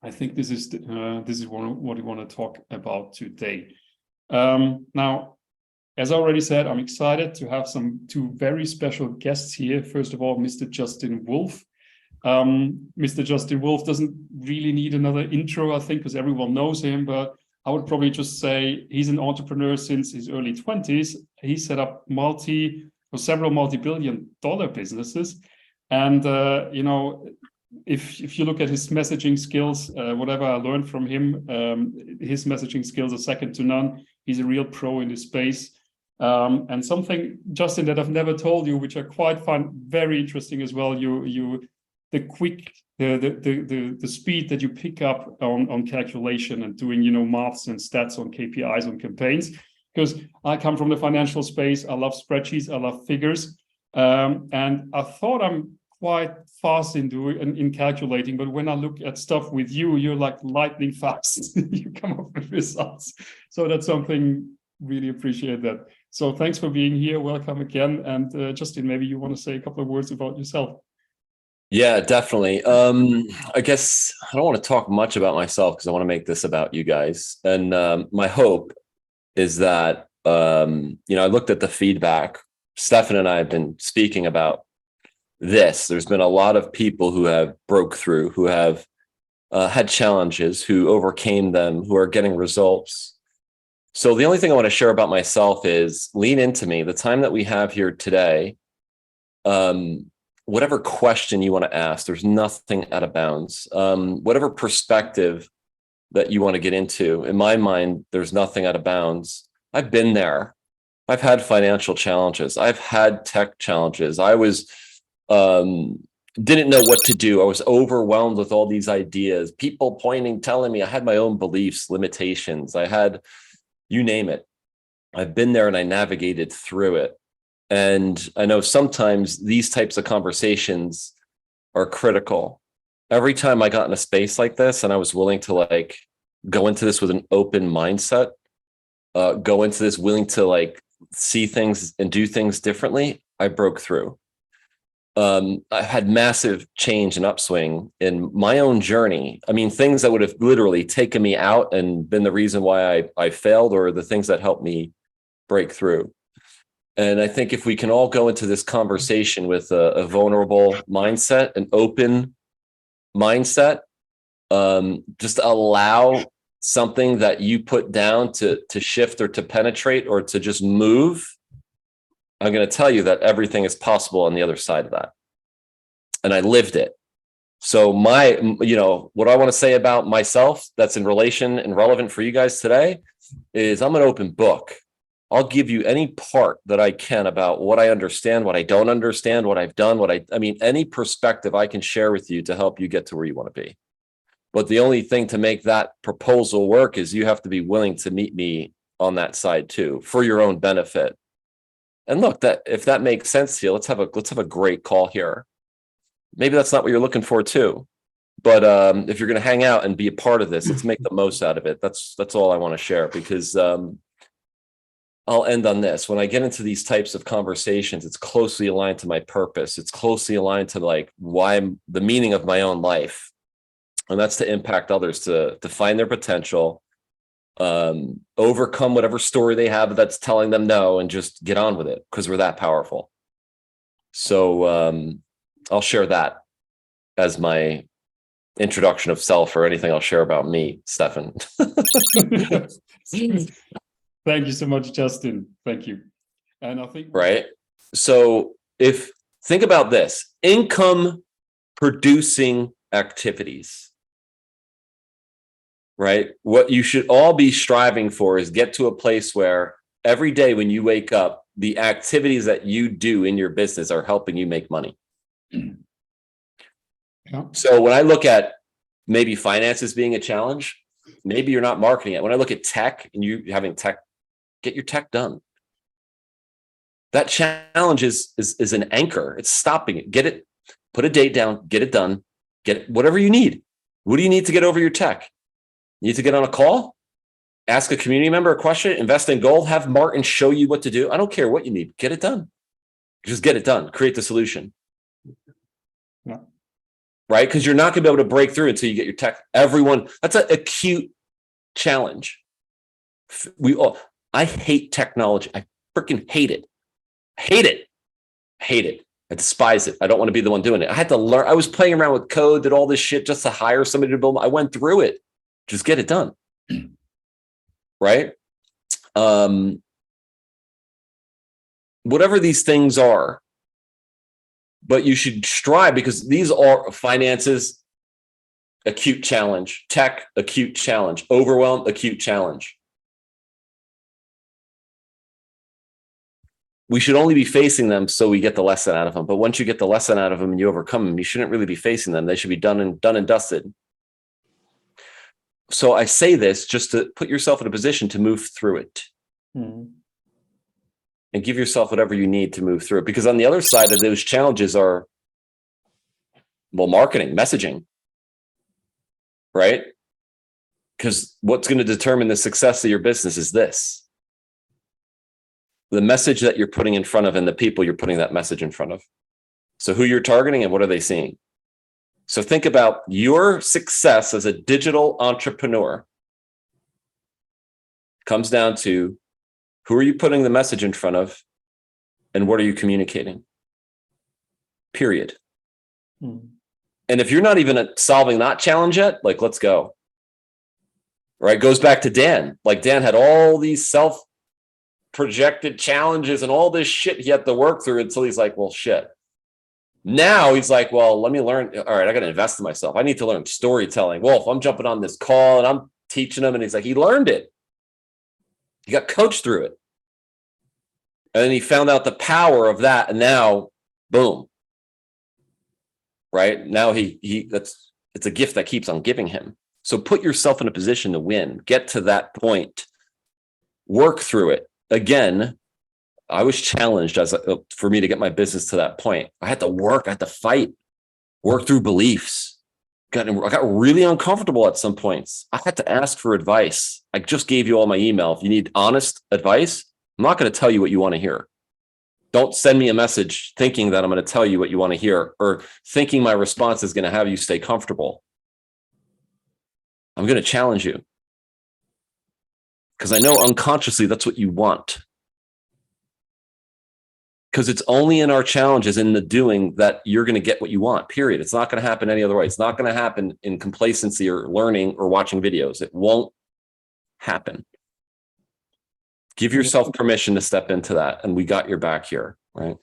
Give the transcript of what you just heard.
I think this is what we want to talk about today. Now, as I already said, I'm excited to have two very special guests here. First of all, Mr. Justin Woolf. Mr. Justin Woolf doesn't really need another intro, I think, because everyone knows him, but I would probably just say he's an entrepreneur since his early 20s. He set up several multi-billion-dollar businesses. And, if you look at his messaging skills, whatever I learned from him, his messaging skills are second to none. He's a real pro in this space. And something, Justin, that I've never told you, which I quite find very interesting as well, the speed that you pick up on calculation and doing, maths and stats on KPIs on campaigns, because I come from the financial space. I love spreadsheets. I love figures. And I thought I'm quite fast in calculating, but when I look at stuff with you, you're like lightning fast. You come up with results. So that's something, really appreciate that. So thanks for being here. Welcome again. And Justin, maybe you want to say a couple of words about yourself. Yeah, definitely. I guess I don't want to talk much about myself because I want to make this about you guys. And my hope is that, I looked at the feedback. Steffen and I have been speaking about this. There's been a lot of people who have broke through, who have had challenges, who overcame them, who are getting results. So the only thing I want to share about myself is lean into me. The time that we have here today, whatever question you want to ask, there's nothing out of bounds. Whatever perspective that you want to get into, in my mind, there's nothing out of bounds. I've been there. I've had financial challenges. I've had tech challenges. I was didn't know what to do. I was overwhelmed with all these ideas, people telling me I had my own beliefs, limitations. I had, you name it. I've been there and I navigated through it. And I know sometimes these types of conversations are critical. Every time I got in a space like this and I was willing to go into this with an open mindset, go into this willing to see things and do things differently, I broke through. I had massive change and upswing in my own journey. I mean, things that would have literally taken me out and been the reason why I failed, or the things that helped me break through. And I think if we can all go into this conversation with a vulnerable mindset, an open mindset, just allow something that you put down to shift or to penetrate or to just move, I'm going to tell you that everything is possible on the other side of that. And I lived it. So what I want to say about myself that's in relation and relevant for you guys today is I'm an open book. I'll give you any part that I can about what I understand, what I don't understand, what I've done, any perspective I can share with you to help you get to where you want to be. But the only thing to make that proposal work is you have to be willing to meet me on that side too, for your own benefit. And look, if that makes sense to you, let's have a great call here. Maybe that's not what you're looking for too. But if you're going to hang out and be a part of this, let's make the most out of it. That's all I want to share, because I'll end on this. When I get into these types of conversations, it's closely aligned to my purpose. It's closely aligned to why I'm the meaning of my own life. And that's to impact others, to find their potential, overcome whatever story they have that's telling them no, and just get on with it, because we're that powerful. So I'll share that as my introduction of self, or anything I'll share about me, Steffen. Thank you so much, Justin. Thank you. And I think right. So think about this, income producing activities, right? What you should all be striving for is get to a place where every day when you wake up, the activities that you do in your business are helping you make money. Yeah. So when I look at maybe finances being a challenge, maybe you're not marketing it. When I look at tech and you having tech, get your tech done. That challenge is an anchor. It's stopping it. Get it, put a date down, get it done, get whatever you need. What do you need to get over your tech? You need to get on a call, ask a community member a question, invest in gold, have Martin show you what to do. I don't care what you need. Get it done. Just get it done. Create the solution. Yeah. right? Because you're not going to be able to break through until you get your tech. Everyone, that's an acute challenge. I hate technology. I freaking hate it. Hate it. Hate it. I despise it. I don't want to be the one doing it. I had to learn. I was playing around with code, did all this shit just to hire somebody to build. I went through it. Just get it done. Right? Whatever these things are, but you should strive, because these are finances, acute challenge, tech, acute challenge, overwhelm, acute challenge. We should only be facing them so we get the lesson out of them. But once you get the lesson out of them and you overcome them, you shouldn't really be facing them. They should be done and dusted. So I say this just to put yourself in a position to move through it. And give yourself whatever you need to move through it. Because on the other side of those challenges are, well, marketing, messaging, right? Because what's going to determine the success of your business is this: the message that you're putting in front of and the people you're putting that message in front of. So who you're targeting and what are they seeing? So think about your success as a digital entrepreneur. Comes down to, who are you putting the message in front of and what are you communicating? Period. And if you're not even solving that challenge yet, like, let's go. Right? Goes back to Dan. Like, Dan had all these self-projected challenges and all this shit he had to work through until he's like, well, shit. Now he's like, well, let me learn. All right, I got to invest in myself. I need to learn storytelling. Wolf, I'm jumping on this call and I'm teaching him. And he's like, he learned it. He got coached through it. And then he found out the power of that. And now, boom. Right? Now it's a gift that keeps on giving him. So put yourself in a position to win. Get to that point. Work through it. Again, I was challenged for me to get my business to that point. I had to work. I had to fight. Work through beliefs. I got really uncomfortable at some points. I had to ask for advice. I just gave you all my email. If you need honest advice, I'm not going to tell you what you want to hear. Don't send me a message thinking that I'm going to tell you what you want to hear, or thinking my response is going to have you stay comfortable. I'm going to challenge you because I know unconsciously that's what you want. Because it's only in our challenges, in the doing, that you're going to get what you want, period. It's not going to happen any other way. It's not going to happen in complacency or learning or watching videos. It won't happen. Give yourself permission to step into that. And we got your back here, right?